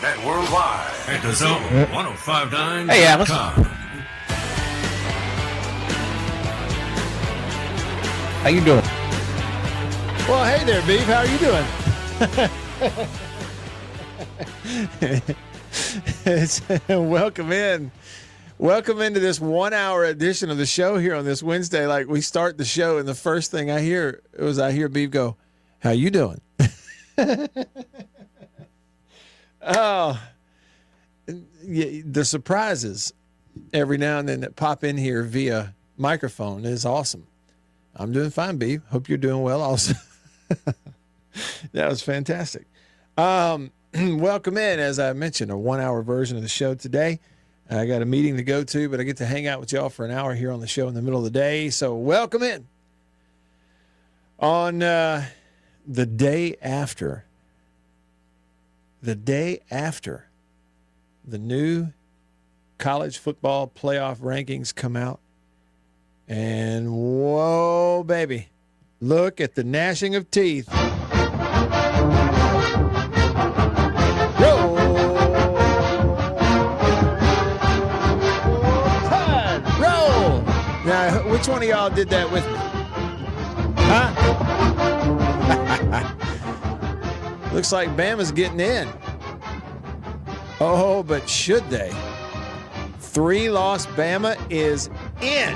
and worldwide at the Zone 1059.com. Hey, Alice. How you doing? Well, hey there, Beef. How are you doing? Welcome in. Welcome into this 1 hour edition of the show here on this Wednesday. Like, we start the show, and the first thing I hear Beef go, "How you doing?" Oh, yeah, the surprises every now and then that pop in here via microphone is awesome. I'm doing fine, Beef. Hope you're doing well also. That was fantastic. Welcome in, as I mentioned, a 1 hour version of the show today. I got a meeting to go to, but I get to hang out with y'all for an hour here on the show in the middle of the day. So welcome in. On the day after the new college football playoff rankings come out, and whoa, baby, look at the gnashing of teeth. Roll Tide, roll. Now, which one of y'all did that with me? Huh? Looks like Bama's getting in. Oh, but should they? 3-loss Bama is in.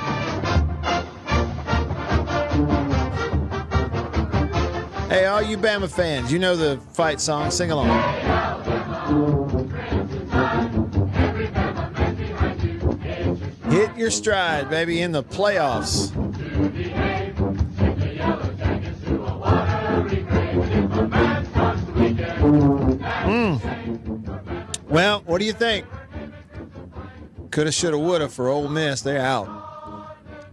Hey, all you Bama fans, you know the fight song. Sing along. Hit your stride, baby, in the playoffs. Well, what do you think? Coulda, shoulda, woulda for Ole Miss. They're out.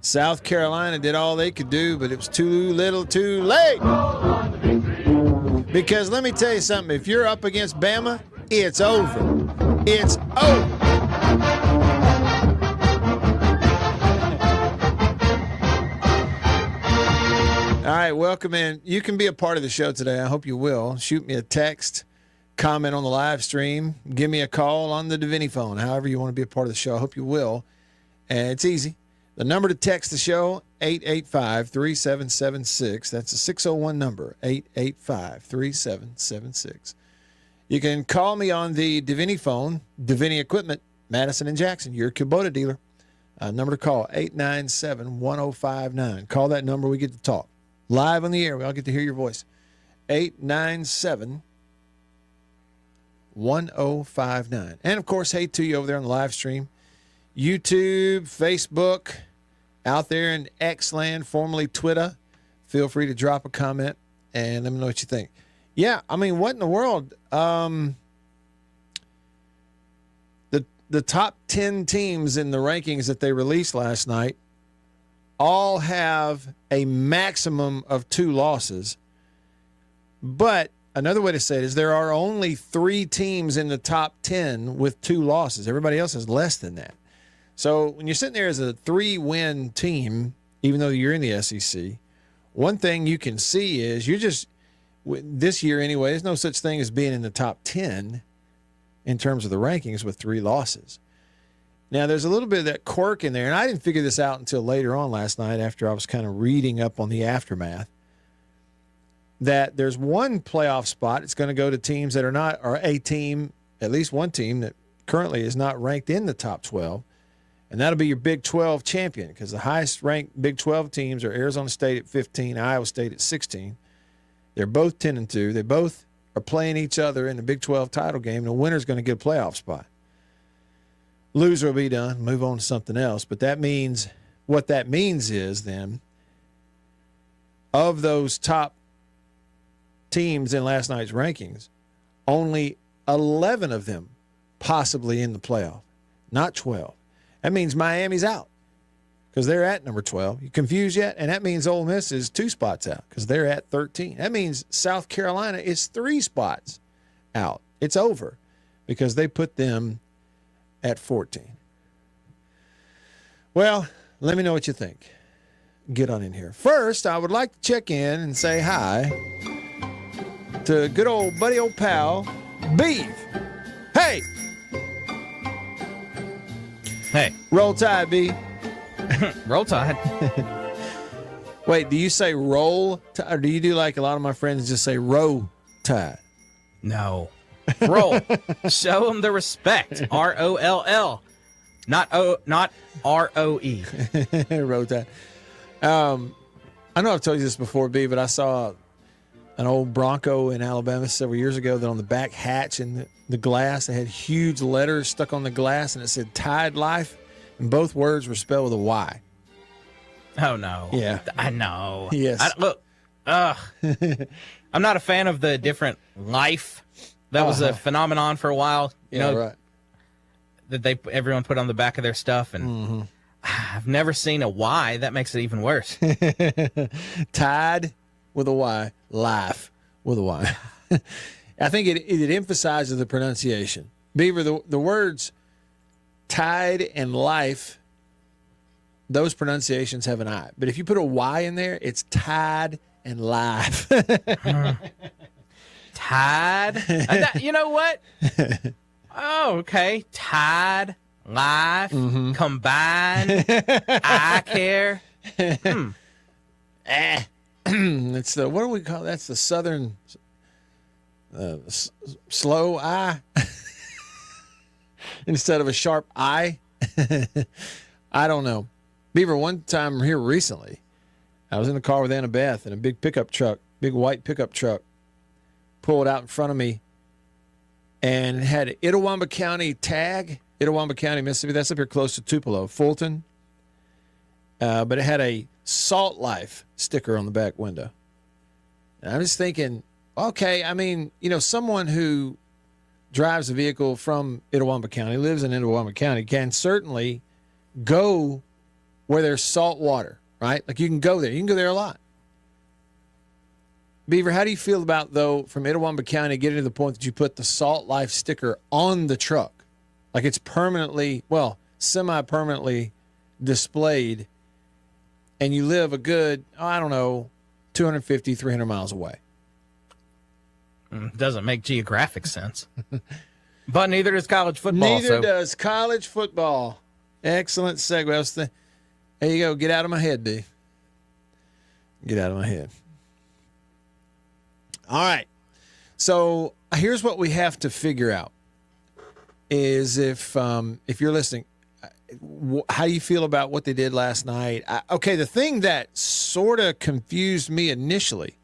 South Carolina did all they could do, but it was too little too late. Because let me tell you something. If you're up against Bama, it's over. It's over. All right, welcome in. You can be a part of the show today. I hope you will. Shoot me a text. Comment on the live stream. Give me a call on the Divinity phone. However you want to be a part of the show. I hope you will. And it's easy. The number to text the show, 885-3776. That's a 601 number, 885-3776. You can call me on the Divinity phone, Divinity Equipment, Madison and Jackson, your Kubota dealer. Number to call, 897-1059. Call that number. We get to talk. Live on the air. We all get to hear your voice. 897-1059. And, of course, hey to you over there on the live stream. YouTube, Facebook, out there in X land, formerly Twitter. Feel free to drop a comment and let me know what you think. Yeah, I mean, what in the world? The top 10 teams in the rankings that they released last night all have a maximum of 2 losses. But another way to say it is there are only 3 teams in the top 10 with 2 losses. Everybody else has less than that. So when you're sitting there as a 3-win team, even though you're in the SEC, one thing you can see is you're just, this year anyway, there's no such thing as being in the top 10 in terms of the rankings with 3 losses. Now, there's a little bit of that quirk in there, and I didn't figure this out until later on last night after I was kind of reading up on the aftermath, that there's one playoff spot. It's going to go to teams that are not, or a team, at least one team that currently is not ranked in the top 12. And that'll be your Big 12 champion, because the highest-ranked Big 12 teams are Arizona State at 15, Iowa State at 16. They're both 10-2. They both are playing each other in the Big 12 title game. The winner's going to get a playoff spot. Loser will be done, move on to something else. But that means, what that means is then, of those top teams in last night's rankings, only 11 of them possibly in the playoff, not 12. That means Miami's out because they're at number 12. You confused yet? And that means Ole Miss is 2 spots out because they're at 13. That means South Carolina is 3 spots out. It's over because they put them at 14. Well, let me know what you think. Get on in here. First, I would like to check in and say hi to good old buddy, old pal, Beef. Hey! Hey, Roll Tide, B. Roll Tide. Wait, do you say roll tide, or do you do like a lot of my friends just say row tide? No. Roll. Show them the respect. ROLL. Not ROE. Row tide. I know I've told you this before, B, but I saw an old Bronco in Alabama several years ago that on the back hatch in the glass, they had huge letters stuck on the glass, and it said Tide Life, and both words were spelled with a Y. Oh, no. Yeah. I know. Yes. Look, I'm not a fan of the different life. That was a phenomenon for a while. You know, right. That everyone put on the back of their stuff, and I've never seen a Y. That makes it even worse. Tide with a Y, life with a Y. I think it emphasizes the pronunciation. Beaver, the words tide and life, those pronunciations have an I. But if you put a Y in there, it's tide and life. Tide. You know what? Oh, okay. Tide, life, combine, I care. It's the, what do we call it? That's the southern slow I instead of a sharp I. I don't know. Beaver, one time here recently, I was in the car with Annabeth, and a big pickup truck, big white pickup truck, pulled out in front of me, and it had an Itawamba County tag, Itawamba County, Mississippi. That's up here close to Tupelo, Fulton. But it had a Salt Life sticker on the back window. And I'm just thinking, okay, I mean, you know, someone who drives a vehicle from Itawamba County, lives in Itawamba County, can certainly go where there's salt water, right? Like you can go there. You can go there a lot. Beaver, how do you feel about, though, from Itawamba County getting to the point that you put the Salt Life sticker on the truck? Like it's permanently, well, semi-permanently displayed, and you live a good, I don't know, 250, 300 miles away. Doesn't make geographic sense. But neither does college football. Neither does college football. Excellent segue. There you go. Get out of my head, D. Get out of my head. All right. So here's what we have to figure out is if you're listening, how do you feel about what they did last night? Okay, the thing that sort of confused me initially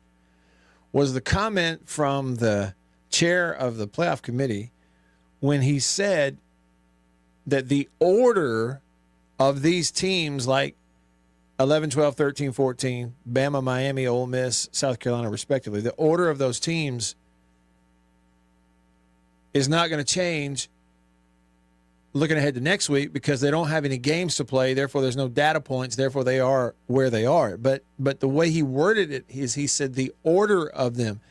was the comment from the chair of the playoff committee when he said that the order of these teams, like 11, 12, 13, 14, Bama, Miami, Ole Miss, South Carolina, respectively, the order of those teams is not going to change looking ahead to next week because they don't have any games to play. Therefore, there's no data points. Therefore, they are where they are. But the way he worded it is he said the order of them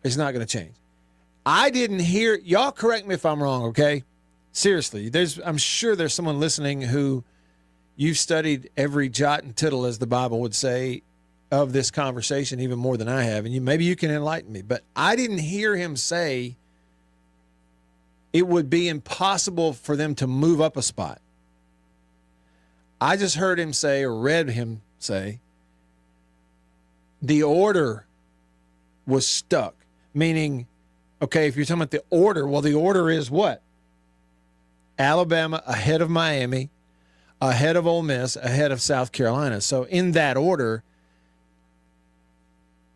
is not going to change. I didn't hear – y'all correct me if I'm wrong, okay? Seriously, I'm sure there's someone listening who you've studied every jot and tittle, as the Bible would say, of this conversation even more than I have, and maybe you can enlighten me. But I didn't hear him say it would be impossible for them to move up a spot. I just heard him say, or read him say, the order was stuck, meaning, okay, if you're talking about the order, well, the order is what? Alabama ahead of Miami, ahead of Ole Miss, ahead of South Carolina. So in that order,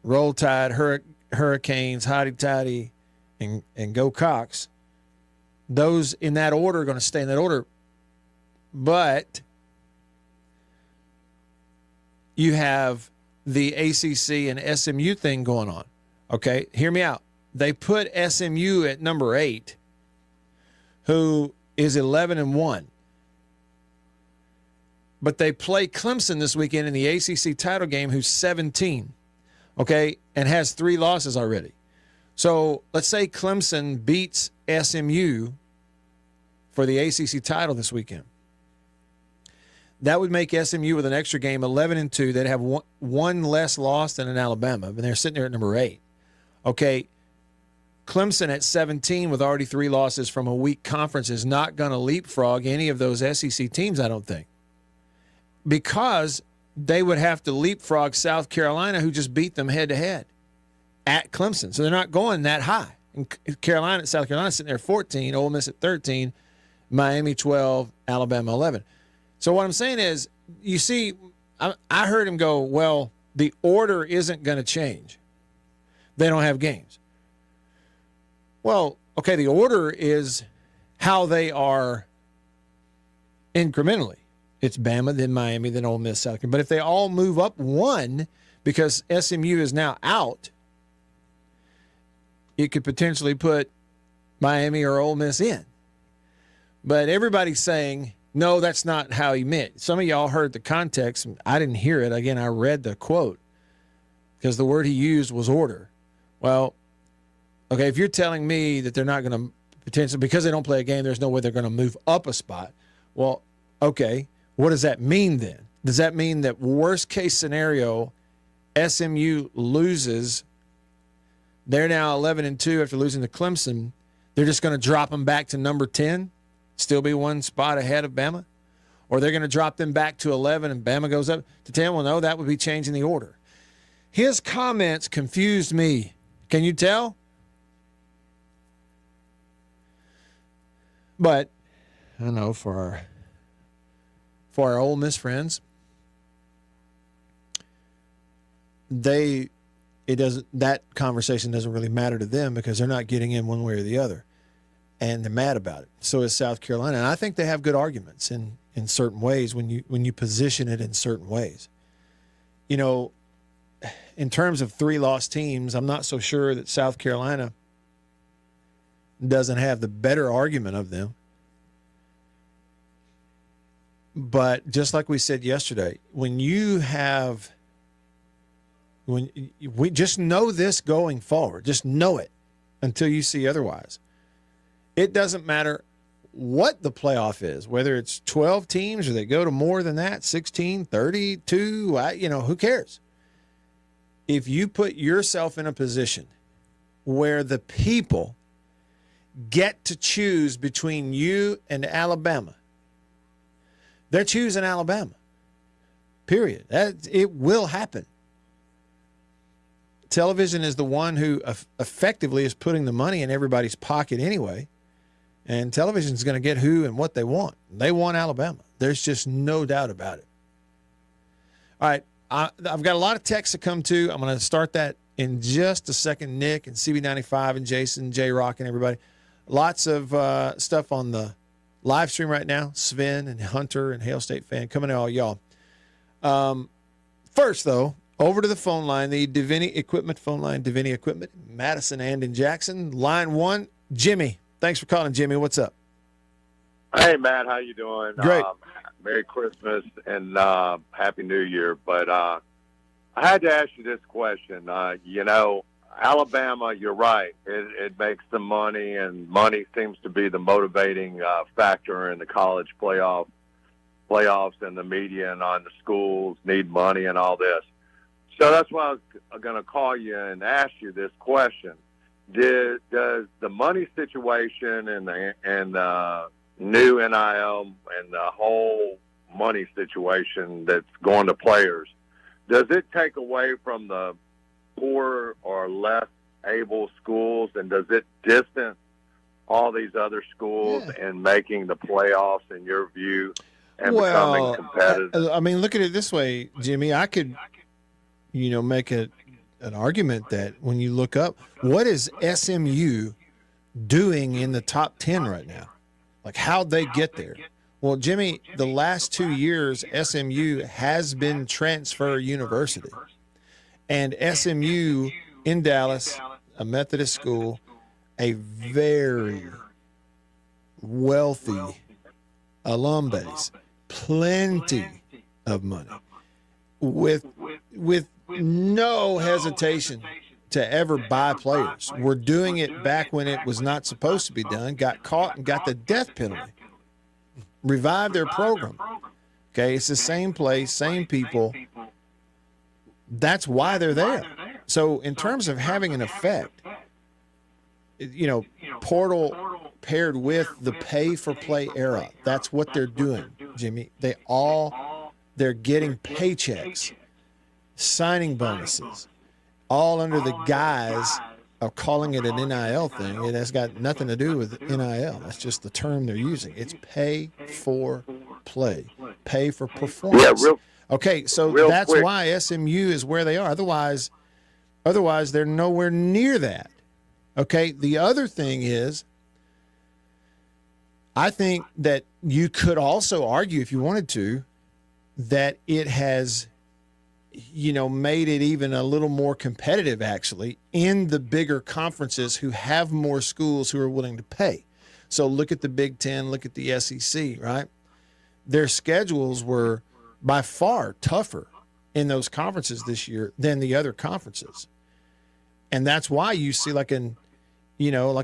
Roll Tide, Hurricanes, Hotty Toddy, and Go Cox, those in that order are going to stay in that order. But you have the ACC and SMU thing going on. Okay, hear me out. They put SMU at number 8, who is 11-1. But they play Clemson this weekend in the ACC title game, who's 17, okay, and has 3 losses already. So let's say Clemson beats SMU for the ACC title this weekend. That would make SMU with an extra game 11-2. They'd have one less loss than in Alabama, and they're sitting there at number 8. Okay, Clemson at 17 with already 3 losses from a weak conference is not going to leapfrog any of those SEC teams, I don't think, because they would have to leapfrog South Carolina, who just beat them head-to-head at Clemson. So they're not going that high. And South Carolina sitting there 14, Ole Miss at 13, Miami 12, Alabama 11. So what I'm saying is, you see, I heard him go, well, the order isn't going to change. They don't have games. Well, okay, the order is how they are incrementally. It's Bama, then Miami, then Ole Miss, South Carolina. But if they all move up one because SMU is now out, it could potentially put Miami or Ole Miss in. But everybody's saying, no, that's not how he meant. Some of y'all heard the context. I didn't hear it. Again, I read the quote because the word he used was order. Well, okay, if you're telling me that they're not going to potentially, because they don't play a game, there's no way they're going to move up a spot. Well, okay, what does that mean then? Does that mean that worst case scenario, SMU loses? They're now 11-2 after losing to Clemson. They're just going to drop them back to number 10, still be one spot ahead of Bama? Or they're going to drop them back to 11 and Bama goes up to 10? Well, no, that would be changing the order. His comments confused me. Can you tell? But I know for our Ole Miss friends, that conversation doesn't really matter to them because they're not getting in one way or the other, and they're mad about it. So is South Carolina, and I think they have good arguments in certain ways when you position it in certain ways. You know, in terms of 3 lost teams, I'm not so sure that South Carolina doesn't have the better argument of them. But just like we said yesterday, when we just know this going forward, just know it until you see otherwise. It doesn't matter what the playoff is, whether it's 12 teams or they go to more than that, 16, 32, who cares? If you put yourself in a position where the people get to choose between you and Alabama, they're choosing Alabama, period. It will happen. Television is the one who effectively is putting the money in everybody's pocket anyway, and television is going to get who and what they want. They want Alabama. There's just no doubt about it. All right, I've got a lot of texts to come to. I'm going to start that in just a second. Nick and CB95 and Jason, J-Rock and everybody. Lots of stuff on the live stream right now. Sven and Hunter and Hail State fan coming to all y'all. First, though, over to the phone line, the Divinity Equipment phone line, Divinity Equipment, Madison and in Jackson. Line 1, Jimmy. Thanks for calling, Jimmy. What's up? Hey, Matt. How you doing? Great. Merry Christmas and Happy New Year. But I had to ask you this question. Alabama, you're right. It makes some money, and money seems to be the motivating factor in the college playoffs and the media and on the schools need money and all this. So that's why I was going to call you and ask you this question. Does the money situation and the new NIL and the whole money situation that's going to players, does it take away from the poor or less able schools, and does it distance all these other schools in making the playoffs, in your view, and becoming competitive? I mean, look at it this way, Jimmy. I could, make an argument that when you look up, what is SMU doing in the top 10 right now? Like, how'd they get there? Well, Jimmy, the last 2 years, SMU has been transfer university. And SMU in Dallas, a Methodist school, a very wealthy alum base, plenty of money, with no hesitation to ever buy players. We're doing it back when it was not supposed to be done, got caught and got the death penalty. Revived their program. Okay, it's the same place, same people. That's why they're there. So in terms of having an effect, portal paired with the pay for play era. That's what they're doing, Jimmy. They're getting paychecks, signing bonuses, all under the guise of calling it an NIL thing. It has got nothing to do with NIL. That's just the term they're using. It's pay for play, pay for performance. Yeah, okay, so that's quick. why SMU is where they are. Otherwise, they're nowhere near that. Okay, the other thing is, I think that you could also argue, if you wanted to, that it has, made it even a little more competitive, actually, in the bigger conferences who have more schools who are willing to pay. So look at the Big Ten, look at the SEC, right? Their schedules were by far tougher in those conferences this year than the other conferences. And that's why you see like a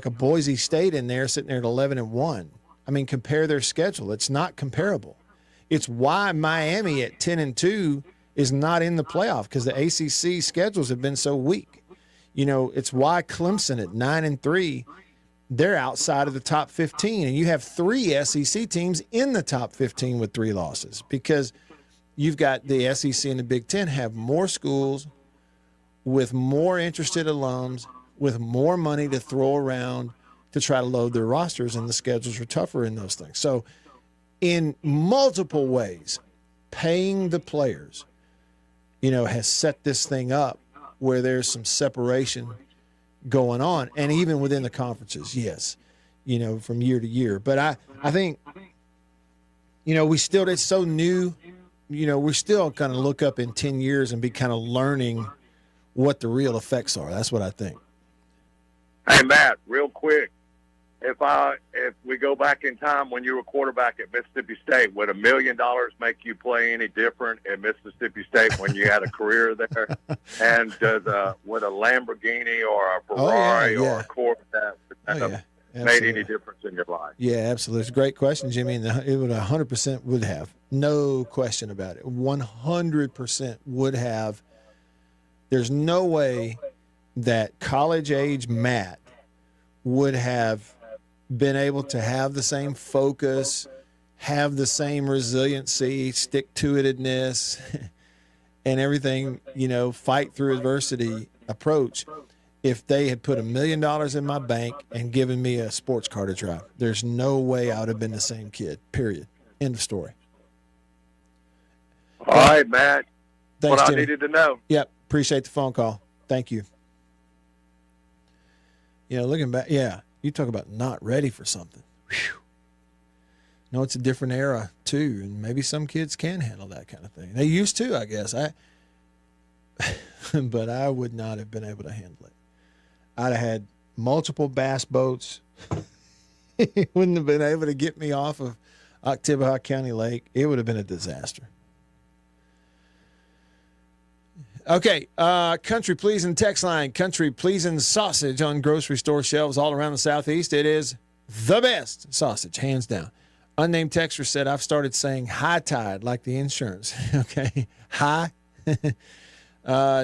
Boise State in there sitting there at 11-1. I mean, compare their schedule. It's not comparable. It's why Miami at 10-2 is not in the playoff, because the ACC schedules have been so weak. It's why Clemson at 9-3, they're outside of the top 15, and you have 3 SEC teams in the top 15 with 3 losses, because you've got the SEC and the Big Ten have more schools with more interested alums, with more money to throw around to try to load their rosters, and the schedules are tougher in those things. So in multiple ways, paying the players, has set this thing up where there's some separation going on. And even within the conferences, yes, from year to year. But I think, it's so new, we're still going to look up in 10 years and be kind of learning what the real effects are. That's what I think. Hey, Matt, real quick. If we go back in time when you were quarterback at Mississippi State, would $1 million make you play any different at Mississippi State when you had a career there? And would a Lamborghini or a Ferrari or a Corvette made any difference in your life? Yeah, absolutely. It's a great question, Jimmy. And it would 100% would have. No question about it. 100% would have. There's no way that college-age Matt would have been able to have the same focus, have the same resiliency, stick-to-itedness, and everything, fight through adversity approach if they had put $1 million in my bank and given me a sports car to drive. There's no way I would have been the same kid, period. End of story. All right, Matt. Thanks, what Jimmy. I needed to know. Yep, appreciate the phone call. Thank you. Looking back, you talk about not ready for something. Whew. No, it's a different era, too, and maybe some kids can handle that kind of thing. They used to, I guess. But I would not have been able to handle it. I'd have had multiple bass boats. It wouldn't have been able to get me off of Oktibbeha County Lake. It would have been a disaster. Okay, country pleasing text line, country pleasing sausage on grocery store shelves all around the Southeast. It is the best sausage, hands down. Unnamed texter said, I've started saying high tide like the insurance. Okay, high.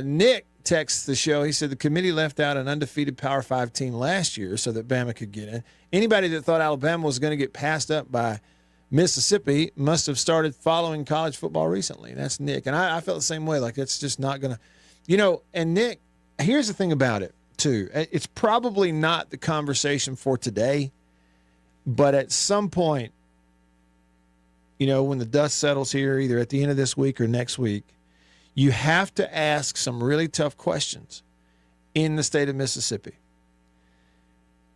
Nick texts the show. He said the committee left out an undefeated Power 5 team last year so that Bama could get in. Anybody that thought Alabama was going to get passed up by Mississippi must have started following college football recently. That's Nick. And I felt the same way. Like, it's just not going to, and Nick, here's the thing about it, too. It's probably not the conversation for today, but at some point, when the dust settles here, either at the end of this week or next week, you have to ask some really tough questions in the state of Mississippi.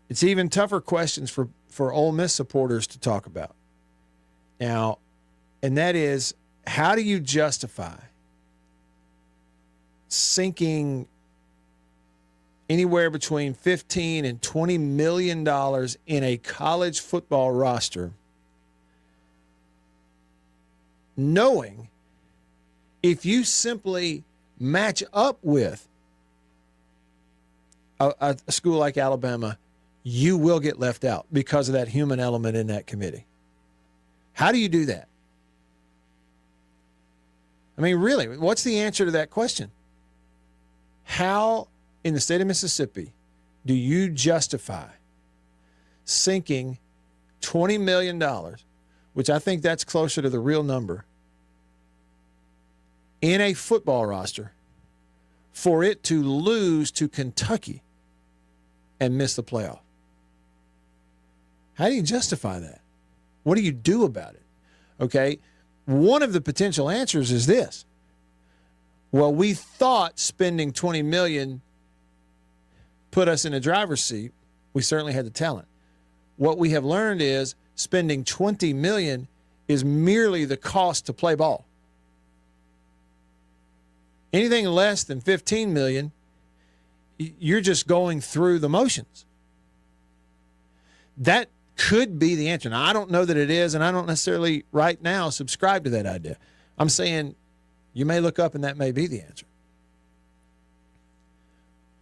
It's even tougher questions for Ole Miss supporters to talk about. Now, and that is, how do you justify sinking anywhere between $15 and $20 million in a college football roster, knowing if you simply match up with a school like Alabama, you will get left out because of that human element in that committee? How do you do that? I mean, really, what's the answer to that question? How, in the state of Mississippi, do you justify sinking $20 million, which I think that's closer to the real number, in a football roster for it to lose to Kentucky and miss the playoff? How do you justify that? What do you do about it? Okay, one of the potential answers is this. Well, we thought spending $20 million put us in a driver's seat. We certainly had the talent. What we have learned is spending $20 million is merely the cost to play ball. Anything less than $15 million, you're just going through the motions. That could be the answer. Now, I don't know that it is, and I don't necessarily right now subscribe to that idea. I'm saying you may look up and that may be the answer.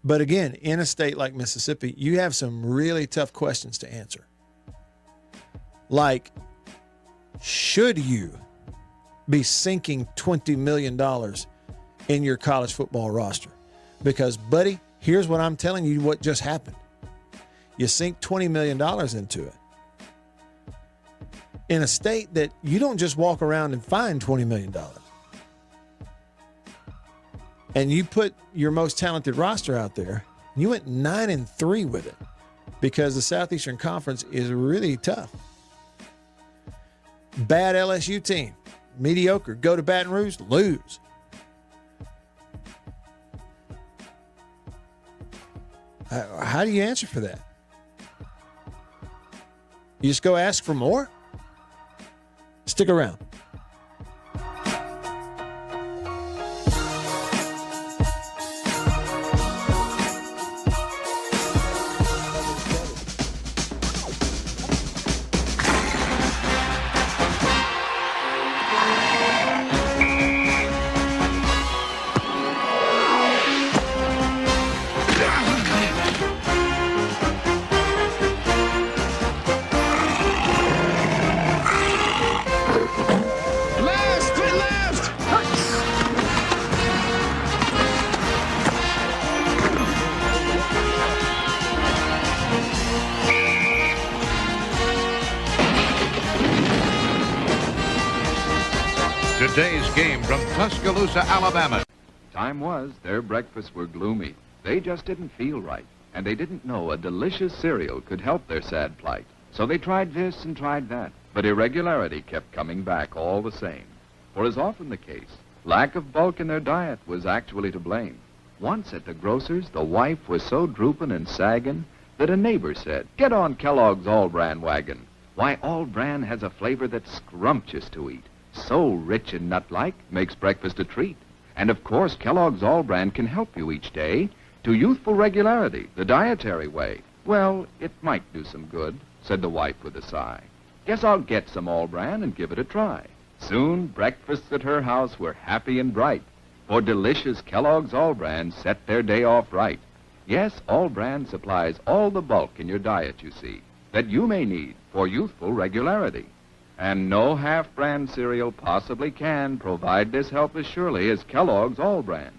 But again, in a state like Mississippi, you have some really tough questions to answer. Like, should you be sinking $20 million in your college football roster? Because, buddy, here's what I'm telling you what just happened. You sink $20 million into it. In a state that you don't just walk around and find $20 million. And you put your most talented roster out there, and you went 9-3 with it because the Southeastern Conference is really tough. Bad LSU team, mediocre, go to Baton Rouge, lose. How do you answer for that? You just go ask for more? Stick around. Today's game from Tuscaloosa, Alabama. Time was their breakfasts were gloomy. They just didn't feel right, and they didn't know a delicious cereal could help their sad plight. So they tried this and tried that, but irregularity kept coming back all the same. For as often the case, lack of bulk in their diet was actually to blame. Once at the grocer's, the wife was so drooping and sagging that a neighbor said, "Get on Kellogg's All-Bran wagon. Why, All-Bran has a flavor that's scrumptious to eat. So rich and nut-like, makes breakfast a treat. And of course, Kellogg's All-Bran can help you each day to youthful regularity, the dietary way." "Well, it might do some good," said the wife with a sigh. "Guess I'll get some All-Bran and give it a try." Soon, breakfasts at her house were happy and bright, for delicious Kellogg's All-Bran set their day off right. Yes, All-Bran supplies all the bulk in your diet, you see, that you may need for youthful regularity. And no half-brand cereal possibly can provide this help as surely as Kellogg's All-Bran.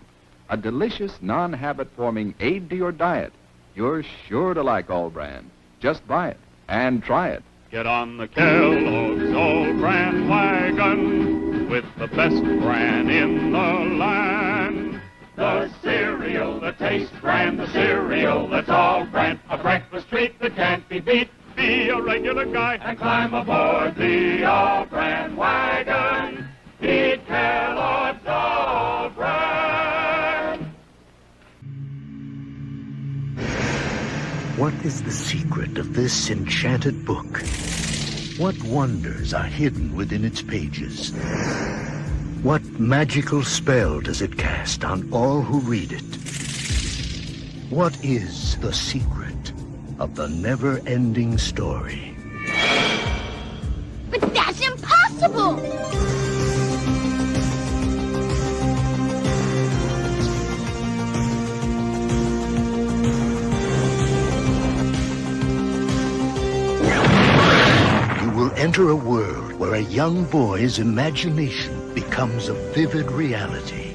A delicious, non-habit-forming aid to your diet. You're sure to like All-Bran. Just buy it and try it. Get on the Kellogg's All-Bran wagon with the best bran in the land. The cereal that tastes bran, the cereal that's All-Bran, a breakfast treat that can't be beat. Be a regular guy and climb aboard the All-Bran wagon. Eat Kellogg's All-Bran. What is the secret of this enchanted book? What wonders are hidden within its pages? What magical spell does it cast on all who read it? What is the secret of the never-ending story? But that's impossible! You will enter a world where a young boy's imagination becomes a vivid reality.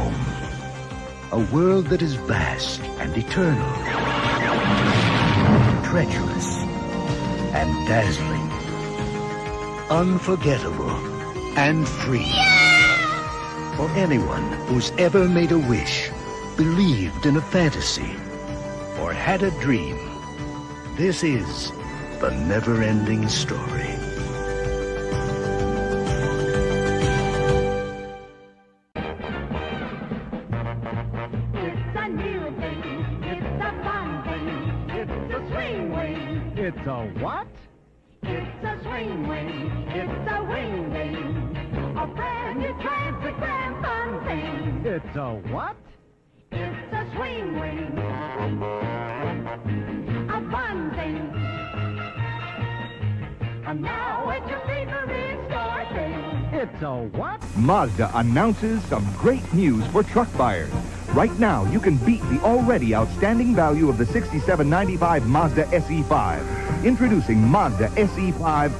home. A world that is vast and eternal, treacherous and dazzling, unforgettable and free. For anyone who's ever made a wish, believed in a fantasy, or had a dream, this is the never-ending story. It's a new thing, it's a fun thing, it's a swing wing. It's a what? It's a swing wing, it's a wing wing. A brand new classic grand fun thing. It's a what? It's a swing wing, a fun thing. And now it's your favorite store thing. It's a what? Mazda announces some great news for truck buyers. Right now, you can beat the already outstanding value of the $67.95 Mazda SE5. Introducing Mazda SE5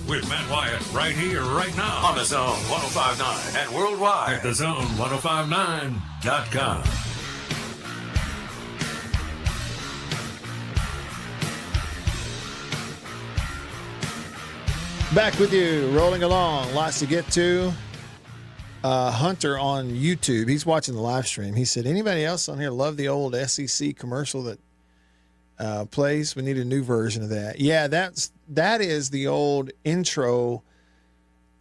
With Matt Wyatt right here, right now on the Zone 105.9 and worldwide at the Zone1059.com. Back with you, rolling along. Lots to get to. Hunter on YouTube, he's watching the live stream. He said, anybody else on here love the old SEC commercial that plays? We need a new version of that. Yeah, that is the old intro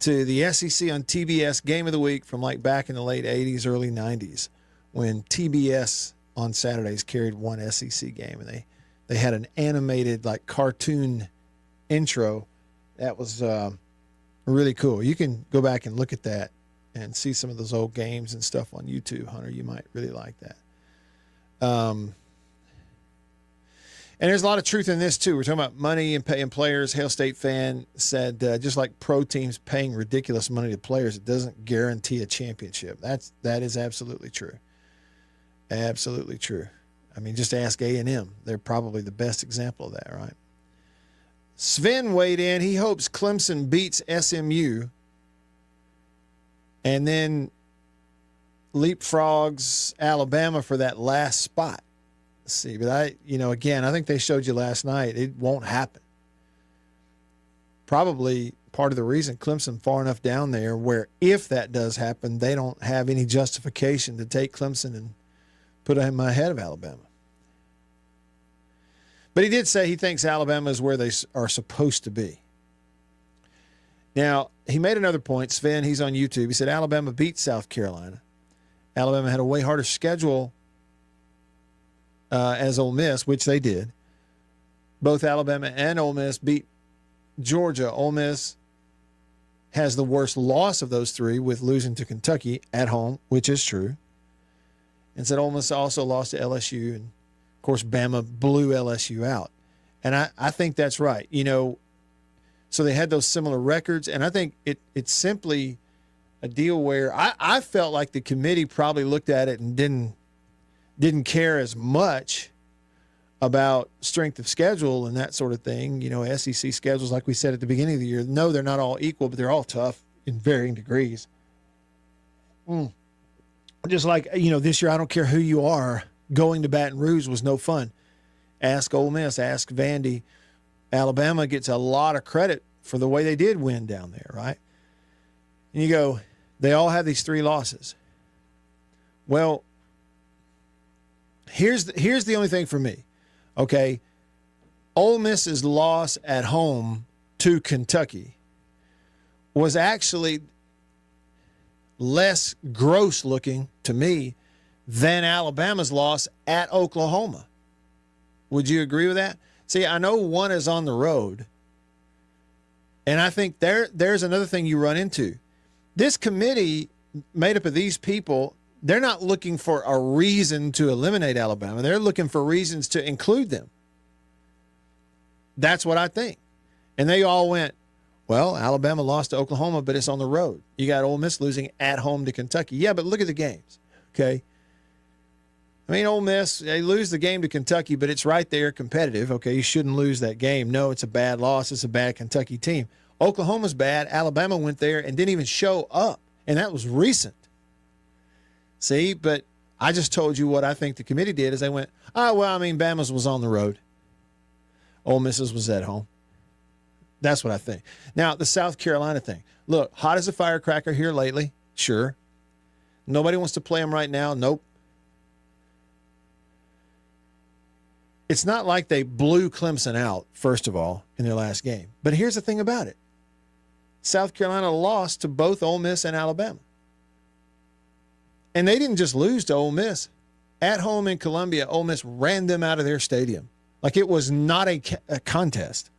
to the SEC on TBS Game of the Week from like back in the late 80s, early 90s, when TBS on Saturdays carried one SEC game, and they had an animated like cartoon intro. That was really cool. You can go back and look at that and see some of those old games and stuff on YouTube, Hunter. You might really like that. And there's a lot of truth in this, too. We're talking about money and paying players. Hail State fan said, just like pro teams paying ridiculous money to players, it doesn't guarantee a championship. That is absolutely true. Absolutely true. I mean, just ask A&M. They're probably the best example of that, right? Sven weighed in. He hopes Clemson beats SMU and then leapfrogs Alabama for that last spot. Let's see, but I think they showed you last night, it won't happen. Probably part of the reason Clemson far enough down there where if that does happen, they don't have any justification to take Clemson and put them ahead of Alabama. But he did say he thinks Alabama is where they are supposed to be. Now, he made another point. Sven, he's on YouTube. He said Alabama beat South Carolina. Alabama had a way harder schedule as Ole Miss, which they did. Both Alabama and Ole Miss beat Georgia. Ole Miss has the worst loss of those three with losing to Kentucky at home, which is true. And said Ole Miss also lost to LSU. And, of course, Bama blew LSU out. And I think that's right. So they had those similar records, and I think it's simply a deal where I felt like the committee probably looked at it and didn't care as much about strength of schedule and that sort of thing. SEC schedules, like we said at the beginning of the year, no, they're not all equal, but they're all tough in varying degrees. Just like, this year, I don't care who you are, going to Baton Rouge was no fun. Ask Ole Miss, ask Vandy. Alabama gets a lot of credit for the way they did win down there, right? And you go, they all have these three losses. Well, here's the only thing for me. Okay, Ole Miss's loss at home to Kentucky was actually less gross looking to me than Alabama's loss at Oklahoma. Would you agree with that? See, I know one is on the road, and I think there's another thing you run into. This committee made up of these people, they're not looking for a reason to eliminate Alabama. They're looking for reasons to include them. That's what I think. And they all went, well, Alabama lost to Oklahoma, but it's on the road. You got Ole Miss losing at home to Kentucky. Yeah, but look at the games, okay? I mean, Ole Miss, they lose the game to Kentucky, but it's right there competitive. Okay, you shouldn't lose that game. No, it's a bad loss. It's a bad Kentucky team. Oklahoma's bad. Alabama went there and didn't even show up, and that was recent. See, but I just told you what I think the committee did is they went, Bama's was on the road. Ole Miss's was at home. That's what I think. Now, the South Carolina thing. Look, hot as a firecracker here lately. Sure. Nobody wants to play them right now. Nope. It's not like they blew Clemson out, first of all, in their last game. But here's the thing about it. South Carolina lost to both Ole Miss and Alabama. And they didn't just lose to Ole Miss. At home in Columbia, Ole Miss ran them out of their stadium. Like it was not a contest.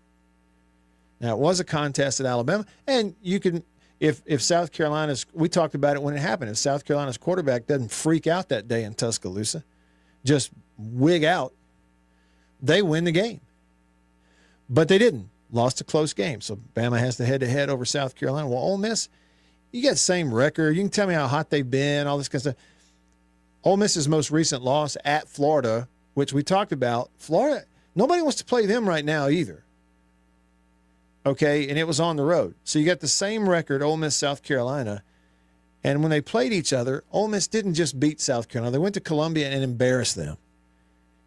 Now, it was a contest at Alabama. And you can, if South Carolina's, we talked about it when it happened, if South Carolina's quarterback doesn't freak out that day in Tuscaloosa, just wig out, they win the game. But they didn't. Lost a close game. So Bama has the head-to-head over South Carolina. Well, Ole Miss, you got the same record. You can tell me how hot they've been, all this kind of stuff. Ole Miss's most recent loss at Florida, which we talked about, Florida, nobody wants to play them right now either. Okay, and it was on the road. So you got the same record, Ole Miss, South Carolina. And when they played each other, Ole Miss didn't just beat South Carolina. They went to Columbia and embarrassed them.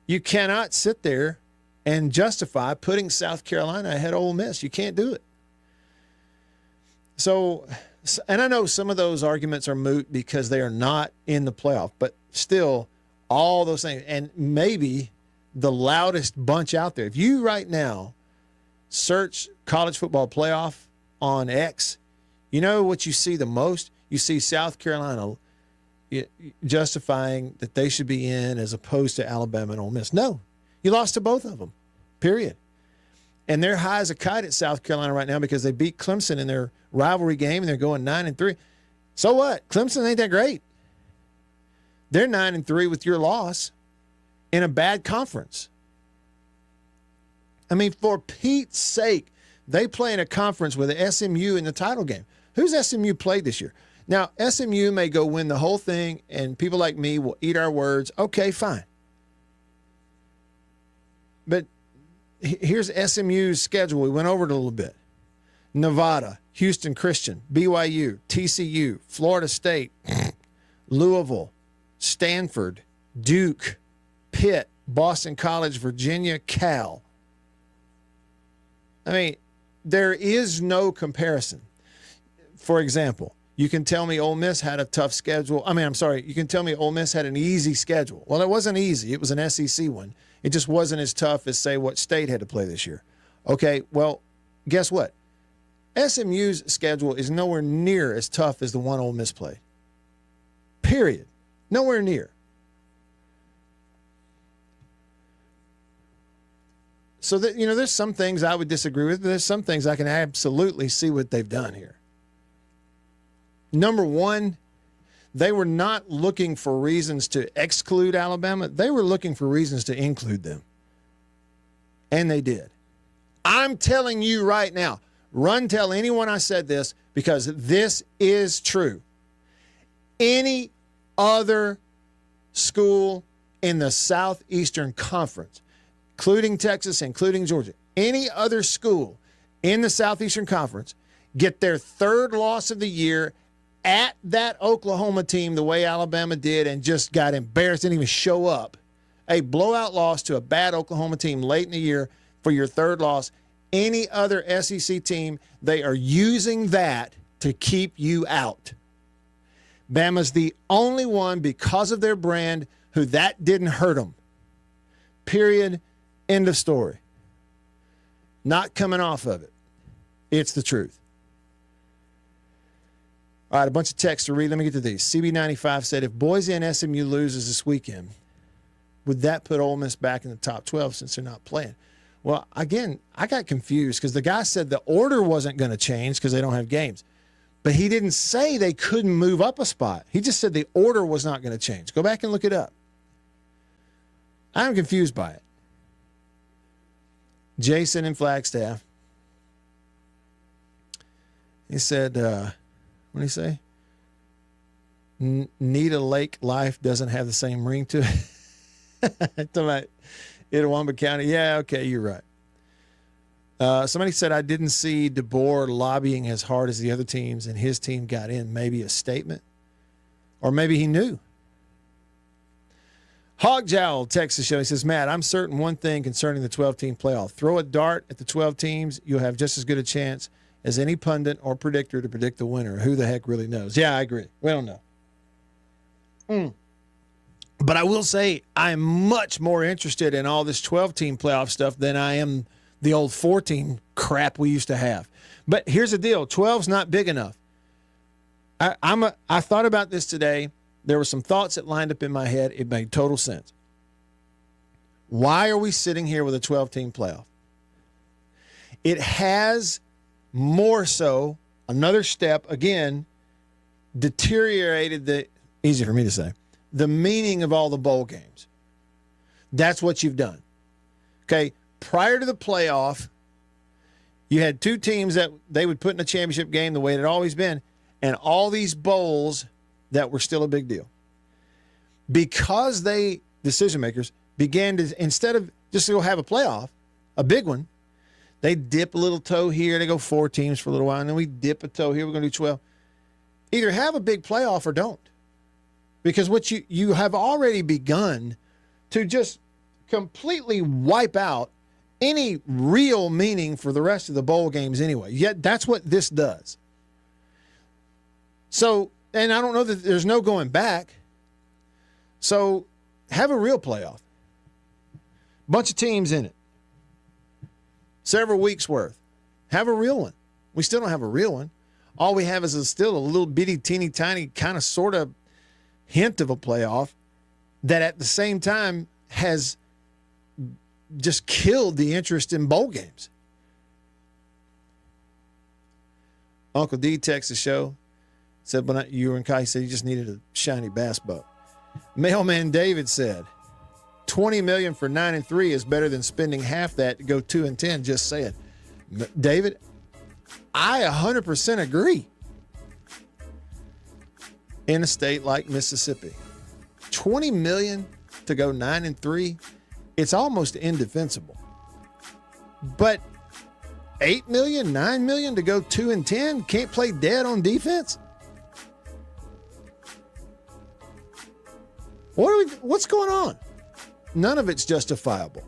You cannot sit there and justify putting South Carolina ahead of Ole Miss. You can't do it. So, and I know some of those arguments are moot because they are not in the playoff, but still, all those things, and maybe the loudest bunch out there. If you right now search college football playoff on X, you know what you see the most? You see South Carolina justifying that they should be in as opposed to Alabama and Ole Miss. No, you lost to both of them, period. And they're high as a kite at South Carolina right now because they beat Clemson in their rivalry game and they're going 9-3. So what? Clemson ain't that great. They're 9-3 with your loss in a bad conference. I mean, for Pete's sake, they play in a conference with SMU in the title game. Who's SMU played this year? Now, SMU may go win the whole thing, and people like me will eat our words. Okay, fine. But here's SMU's schedule. We went over it a little bit. Nevada, Houston Christian, BYU, TCU, Florida State, Louisville, Stanford, Duke, Pitt, Boston College, Virginia, Cal. I mean, there is no comparison. For example, you can tell me Ole Miss had a tough schedule. You can tell me Ole Miss had an easy schedule. Well, it wasn't easy. It was an SEC one. It just wasn't as tough as, say, what State had to play this year. Okay, well, guess what? SMU's schedule is nowhere near as tough as the one Ole Miss played. Period. Nowhere near. So that, there's some things I would disagree with, but there's some things I can absolutely see what they've done here. Number one, they were not looking for reasons to exclude Alabama. They were looking for reasons to include them. And they did. I'm telling you right now, run tell anyone I said this because this is true. Any other school in the Southeastern Conference, including Texas, including Georgia, any other school in the Southeastern Conference get their third loss of the year at that Oklahoma team the way Alabama did and just got embarrassed, didn't even show up. A blowout loss to a bad Oklahoma team late in the year for your third loss. Any other SEC team, they are using that to keep you out. Bama's the only one because of their brand who that didn't hurt them. Period. End of story. Not coming off of it. It's the truth. All right, a bunch of texts to read. Let me get to these. CB95 said, if Boise and SMU loses this weekend, would that put Ole Miss back in the top 12 since they're not playing? Well, again, I got confused because the guy said the order wasn't going to change because they don't have games. But he didn't say they couldn't move up a spot. He just said the order was not going to change. Go back and look it up. I'm confused by it. Jason in Flagstaff. He said, what did he say? Nita Lake life doesn't have the same ring to it. Talking about County. Yeah, okay, you're right. Somebody said, I didn't see DeBoer lobbying as hard as the other teams, and his team got in. Maybe a statement? Or maybe he knew. Hog Jowl texts the show. He says, Matt, I'm certain one thing concerning the 12-team playoff. Throw a dart at the 12 teams, you'll have just as good a chance as any pundit or predictor to predict the winner. Who the heck really knows? Yeah, I agree. We don't know. But I will say I'm much more interested in all this 12-team playoff stuff than I am the old 4-team crap we used to have. But here's the deal. 12's not big enough. I thought about this today. There were some thoughts that lined up in my head. It made total sense. Why are we sitting here with a 12-team playoff? It has more so, another step, again, deteriorated the, easy for me to say, the meaning of all the bowl games. That's what you've done. Okay, prior to the playoff, you had two teams that they would put in a championship game the way it had always been, and all these bowls that were still a big deal. Because they, decision makers, began to, instead of just to go have a playoff, a big one, they dip a little toe here, they go 4 teams for a little while, and then we dip a toe here, we're going to do 12. Either have a big playoff or don't. Because what you have already begun to just completely wipe out any real meaning for the rest of the bowl games anyway. Yet that's what this does. So, and I don't know that there's no going back. So have a real playoff. Bunch of teams in it. Several weeks worth. Have a real one. We still don't have a real one. All we have is still a little bitty, teeny, tiny, kind of sort of hint of a playoff that at the same time has just killed the interest in bowl games. Uncle D texts the show. Said when you were in Kai, said you just needed a shiny bass boat. Mailman David said, $20 million for 9-3 is better than spending half that to go 2-10. Just saying, David, I 100% agree. In a state like Mississippi, $20 million to go 9-3, it's almost indefensible. But $8 million, $9 million to go 2-10, can't play dead on defense. What's going on? None of it's justifiable.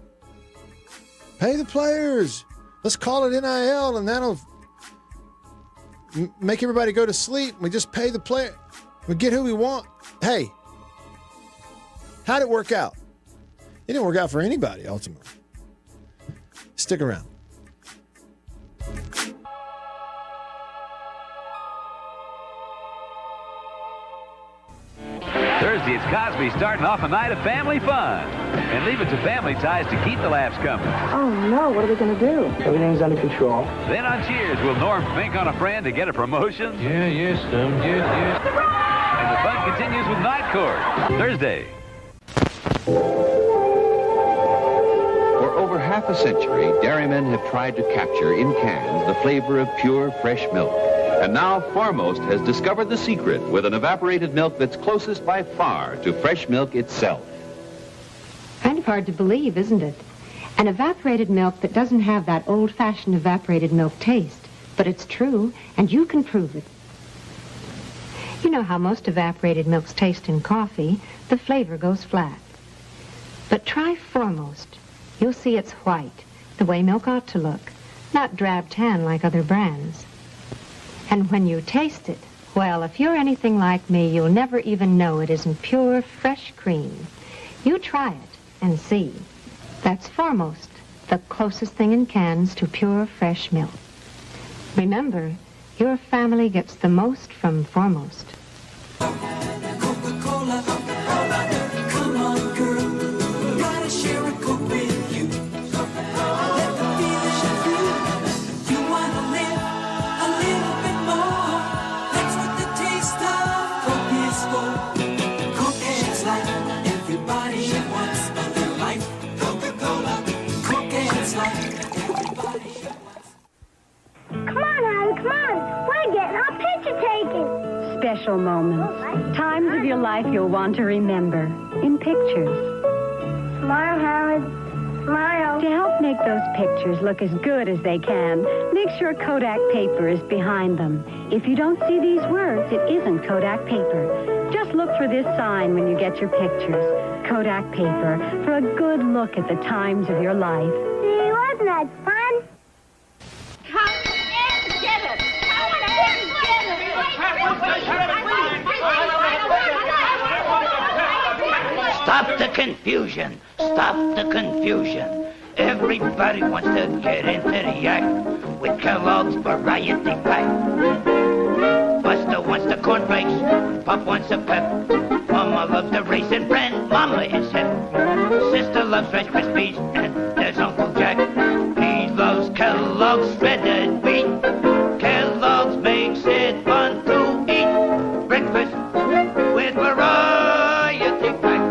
Pay the players. Let's call it NIL, and that'll make everybody go to sleep. We just pay the player. We get who we want. Hey, how'd it work out? It didn't work out for anybody, ultimately. Stick around. Thursday, it's Cosby starting off a night of family fun. And leave it to Family Ties to keep the laughs coming. Oh, no. What are we going to do? Everything's under control. Then on Cheers, will Norm fink on a friend to get a promotion? Yeah, yes, yes. And the fun continues with Night Court. Thursday. For over half a century, dairymen have tried to capture in cans the flavor of pure, fresh milk. And now Foremost has discovered the secret with an evaporated milk that's closest by far to fresh milk itself. Kind of hard to believe, isn't it? An evaporated milk that doesn't have that old-fashioned evaporated milk taste. But it's true, and you can prove it. You know how most evaporated milks taste in coffee. The flavor goes flat. But try Foremost. You'll see it's white, the way milk ought to look, not drab tan like other brands. And when you taste it, well, if you're anything like me, you'll never even know it isn't pure, fresh cream. You try it and see. That's Foremost, the closest thing in cans to pure, fresh milk. Remember, your family gets the most from Foremost. Coca-Cola, come on, girl. Gotta share a Coke with you. Let the feeling shine through. You wanna live a little bit more. That's what the taste of Coke is for. Coke adds life. Everybody wants a little life. Coca-Cola, Coke adds life. Everybody wants. Come on, Adam, come on. We're getting our picture taken. Special moments. Times of your life you'll want to remember in pictures. Smile, Howard. Smile. To help make those pictures look as good as they can, make sure Kodak paper is behind them. If you don't see these words, it isn't Kodak paper. Just look for this sign when you get your pictures. Kodak paper, for a good look at the times of your life. Gee, wasn't that fun? Come and get it! Come and get it! Stop the confusion. Stop the confusion. Everybody wants to get into the act with Kellogg's Variety Pack. Buster wants the cornflakes. Pop wants a pep. Mama loves the Raisin Bran. Mama is hip. Sister loves Rice Krispies. And there's Uncle Jack. He loves Kellogg's shredded wheat. Kellogg's makes it fun to eat. Breakfast with Variety Pack.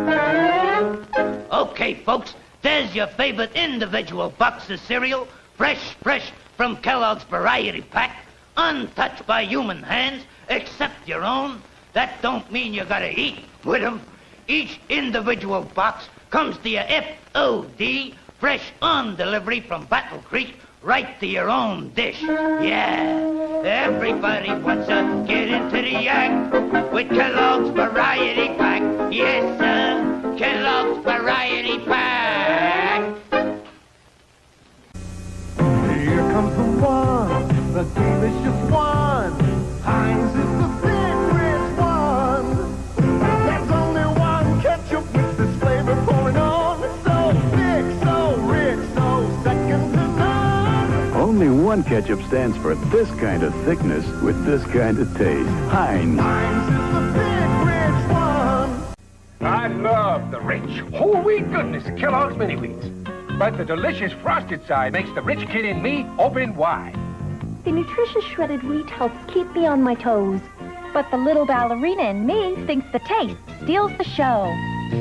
Okay, folks, there's your favorite individual box of cereal, fresh from Kellogg's Variety Pack, untouched by human hands, except your own. That don't mean you gotta eat with them. Each individual box comes to your FOD, fresh on delivery from Battle Creek, right to your own dish. Yeah, everybody wants to get into the act with Kellogg's Variety Pack. Yes, sir. Kellogg's Variety Pack. Here comes the one, the delicious one. Heinz is the big rich one. There's only one ketchup with this flavor pouring on. So thick, so rich, so second to none. Only one ketchup stands for this kind of thickness with this kind of taste. Heinz. Heinz is the big rich one. I love the rich, whole wheat goodness of Kellogg's Mini Wheats. But the delicious frosted side makes the rich kid in me open wide. The nutritious shredded wheat helps keep me on my toes. But the little ballerina in me thinks the taste steals the show.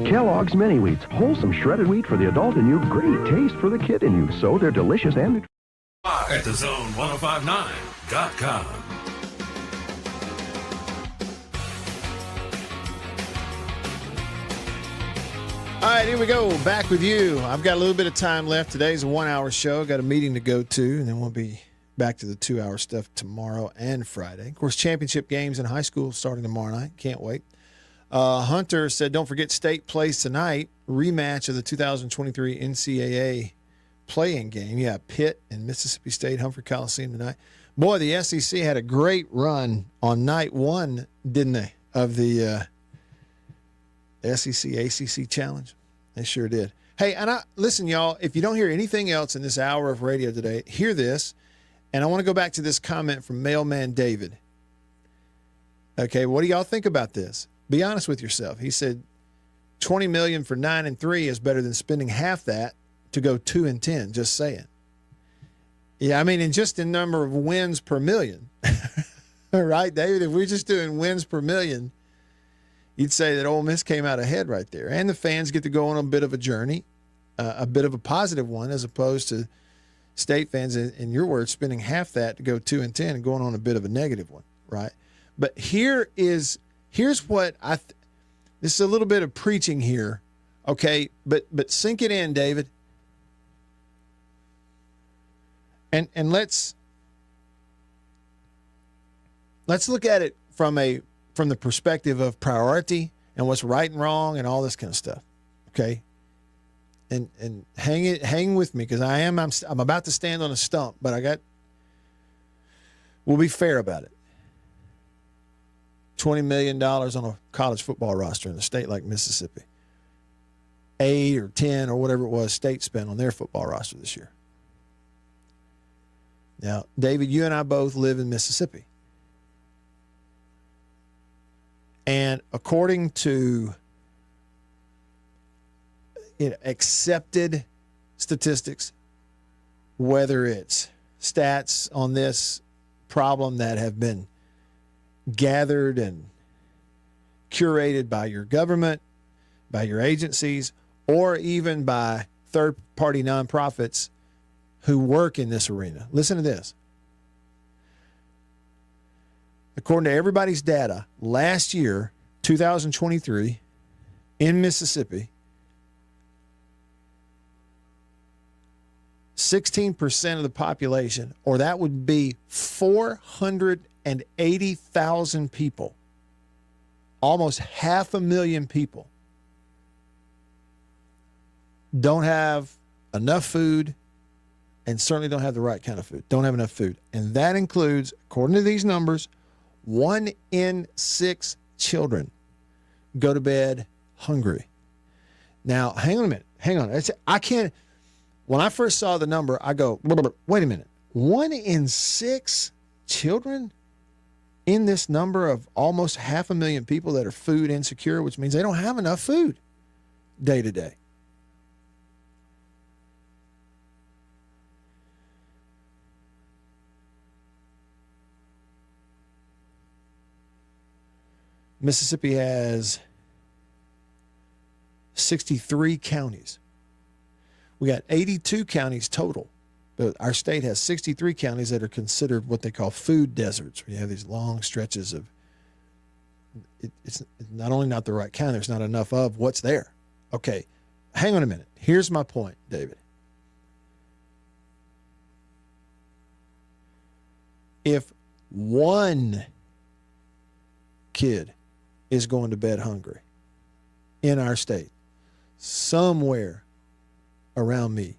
Kellogg's Mini Wheats. Wholesome shredded wheat for the adult in you. Great taste for the kid in you. So they're delicious and nutritious. At the Zone1059.com. All right, here we go. Back with you. I've got a little bit of time left. Today's a 1 hour show. Got a meeting to go to, and then we'll be back to the 2 hour stuff tomorrow and Friday. Of course, championship games in high school starting tomorrow night. Can't wait. Hunter said, don't forget state plays tonight. Rematch of the 2023 NCAA play-in game. Yeah, Pitt and Mississippi State, Humphrey Coliseum tonight. Boy, the SEC had a great run on night one, didn't they, of the SEC ACC Challenge. They sure did. Hey, and listen, y'all, if you don't hear anything else in this hour of radio today, hear this. And I want to go back to this comment from Mailman David. Okay, what do y'all think about this? Be honest with yourself. He said $20 million for 9-3 is better than spending half that to go 2-10. Just saying. Yeah, I mean, and just in number of wins per million. All right, David, if we're just doing wins per million, you'd say that Ole Miss came out ahead right there. And the fans get to go on a bit of a journey, a bit of a positive one, as opposed to State fans, in your words, spending half that to go 2-10 and going on a bit of a negative one, right? But here's what this is a little bit of preaching here, okay? But sink it in, David. And let's look at it from the perspective of priority and what's right and wrong and all this kind of stuff, okay? And hang with me, because I'm about to stand on a stump, but we'll be fair about it. $20 million on a college football roster in a state like Mississippi. 8 or 10 or whatever it was State spent on their football roster this year. Now, David, you and I both live in Mississippi. And according to accepted statistics, whether it's stats on this problem that have been gathered and curated by your government, by your agencies, or even by third-party nonprofits who work in this arena. Listen to this. According to everybody's data, last year, 2023, in Mississippi, 16% of the population, or that would be 480,000 people, almost 500,000 people, don't have enough food and certainly don't have the right kind of food, don't have enough food. And that includes, according to these numbers, 1 in 6 children go to bed hungry. Now, hang on a minute. Hang on. I can't. When I first saw the number, I go, wait a minute. 1 in 6 children in this number of almost 500,000 people that are food insecure, which means they don't have enough food day to day. Mississippi has 63 counties. We got 82 counties total, but our state has 63 counties that are considered what they call food deserts. We have these long stretches of, it's not only not the right kind, there's not enough of what's there. Okay, hang on a minute. Here's my point, David. If one kid is going to bed hungry in our state, somewhere around me,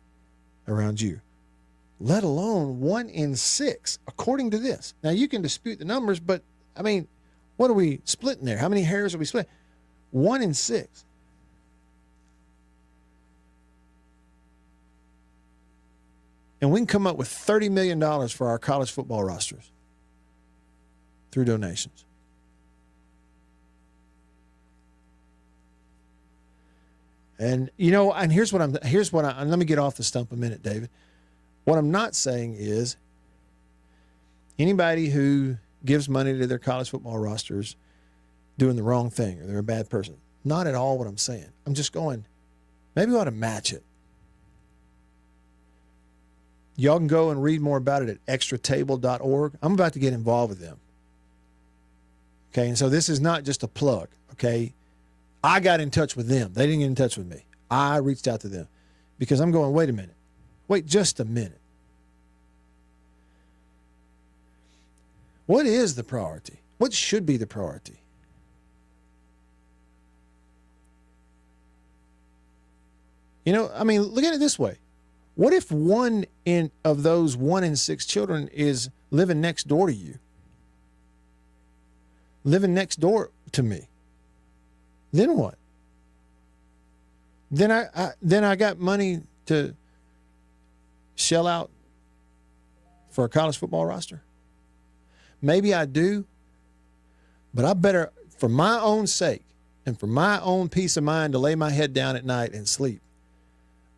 around you, let alone 1 in 6, according to this. Now, you can dispute the numbers, but, I mean, what are we splitting there? How many hairs are we splitting? 1 in 6. And we can come up with $30 million for our college football rosters through donations. And, you know, and here's what let me get off the stump a minute, David. What I'm not saying is anybody who gives money to their college football rosters doing the wrong thing or they're a bad person. Not at all what I'm saying. I'm just going, maybe we ought to match it. Y'all can go and read more about it at extratable.org. I'm about to get involved with them. Okay, and so this is not just a plug, okay? I got in touch with them. They didn't get in touch with me. I reached out to them because I'm going, wait a minute. Wait just a minute. What is the priority? What should be the priority? You know, I mean, look at it this way. What if one of those 1 in 6 children is living next door to you? Living next door to me? Then what? Then I got money to shell out for a college football roster? Maybe I do, but I better, for my own sake and for my own peace of mind to lay my head down at night and sleep,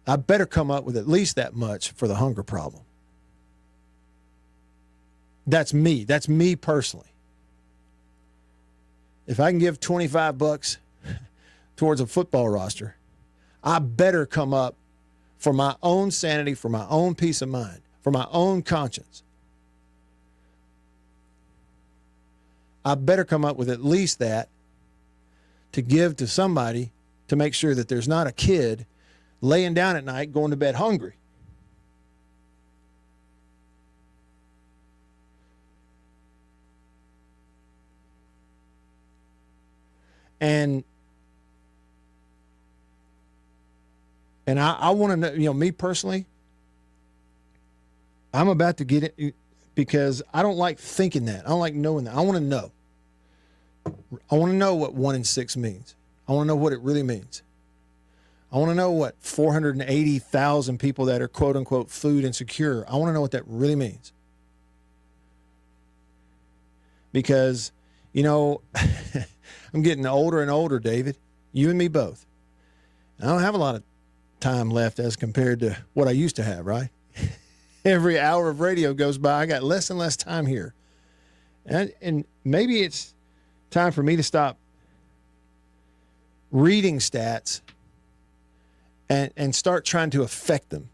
I better come up with at least that much for the hunger problem. That's me. That's me personally. If I can give $25 towards a football roster, I better come up for my own sanity, for my own peace of mind, for my own conscience. I better come up with at least that to give to somebody to make sure that there's not a kid laying down at night going to bed hungry. And I want to know, you know, me personally, I'm about to get it because I don't like thinking that. I don't like knowing that. I want to know. I want to know what 1 in 6 means. I want to know what it really means. I want to know what 480,000 people that are quote unquote food insecure. I want to know what that really means. Because, you know, I'm getting older and older, David. You and me both. I don't have a lot of time left as compared to what I used to have, right? Every hour of radio goes by, I got less and less time here. And maybe it's time for me to stop reading stats and start trying to affect them.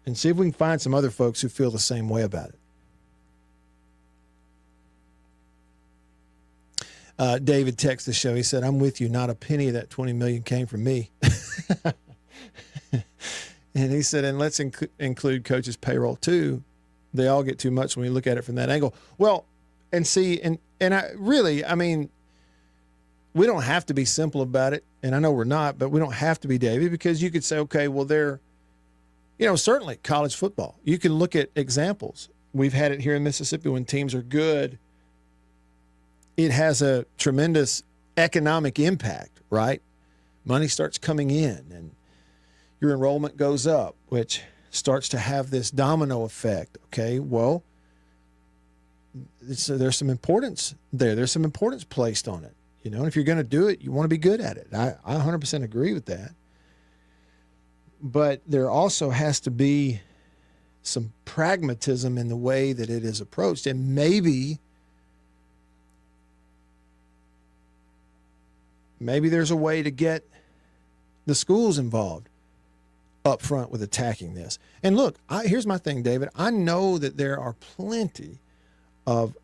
And see if we can find some other folks who feel the same way about it. David texted the show. He said, "I'm with you. Not a penny of that $20 million came from me." And he said, "And let's include coaches' payroll too. They all get too much when we look at it from that angle." Well, and see, and I mean, we don't have to be simple about it, and I know we're not, but we don't have to be, David, because you could say, okay, well, certainly college football. You can look at examples. We've had it here in Mississippi when teams are good. It has a tremendous economic impact, right? Money starts coming in, and your enrollment goes up, which starts to have this domino effect. Okay, well, there's some importance there. There's some importance placed on it. And if you're going to do it, you want to be good at it. I 100% agree with that. But there also has to be some pragmatism in the way that it is approached. And maybe there's a way to get the schools involved up front with attacking this. And look, here's my thing, David. I know that there are plenty of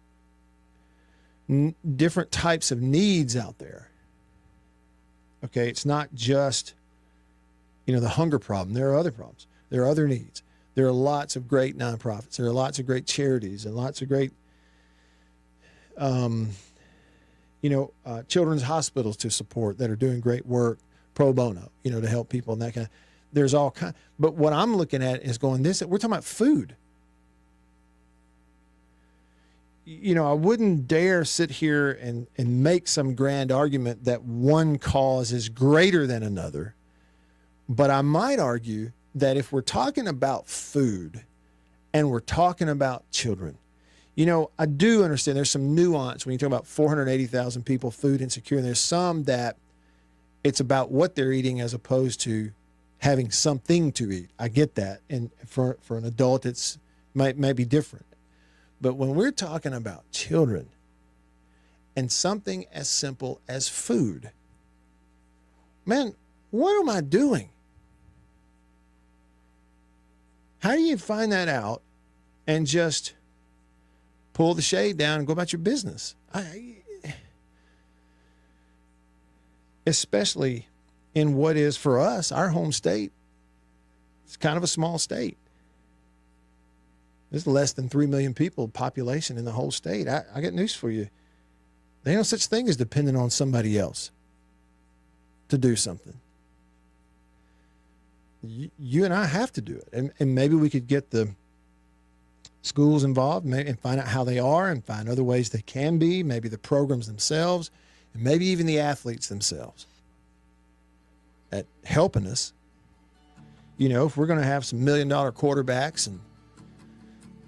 different types of needs out there. Okay, it's not just, the hunger problem. There are other problems. There are other needs. There are lots of great nonprofits. There are lots of great charities and lots of great, children's hospitals to support that are doing great work pro bono, to help people and that kind of. There's all kind. But what I'm looking at is we're talking about food. I wouldn't dare sit here and make some grand argument that one cause is greater than another. But I might argue that if we're talking about food and we're talking about children, I do understand there's some nuance when you talk about 480,000 people food insecure, and there's some that it's about what they're eating as opposed to having something to eat. I get that. And for an adult, it's might be different. But when we're talking about children and something as simple as food, man, what am I doing? How do you find that out and just pull the shade down and go about your business? Especially in what is, for us, our home state. It's kind of a small state. There's less than 3 million people population in the whole state. I got news for you. There ain't no such thing as depending on somebody else to do something. You and I have to do it. And maybe we could get the schools involved and find out how they are and find other ways they can be, maybe the programs themselves, and maybe even the athletes themselves at helping us. If we're going to have some $1 million quarterbacks and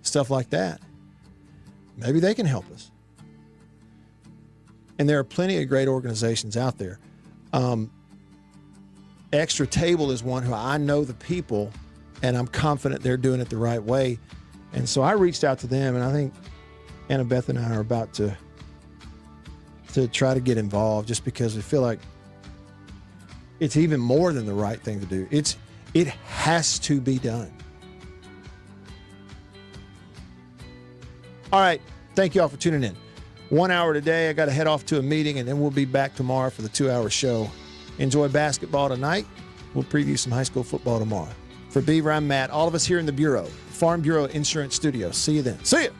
stuff like that, maybe they can help us. And there are plenty of great organizations out there. Extra Table is one who I know the people, and I'm confident they're doing it the right way. And so I reached out to them, and I think Annabeth and I are about to try to get involved, just because we feel like it's even more than the right thing to do. It has to be done. All right. Thank you all for tuning in. 1 hour today. I got to head off to a meeting, and then we'll be back tomorrow for the 2-hour show. Enjoy basketball tonight. We'll preview some high school football tomorrow. For Beaver, I'm Matt. All of us here in the Bureau, Farm Bureau Insurance Studio. See you then. See you.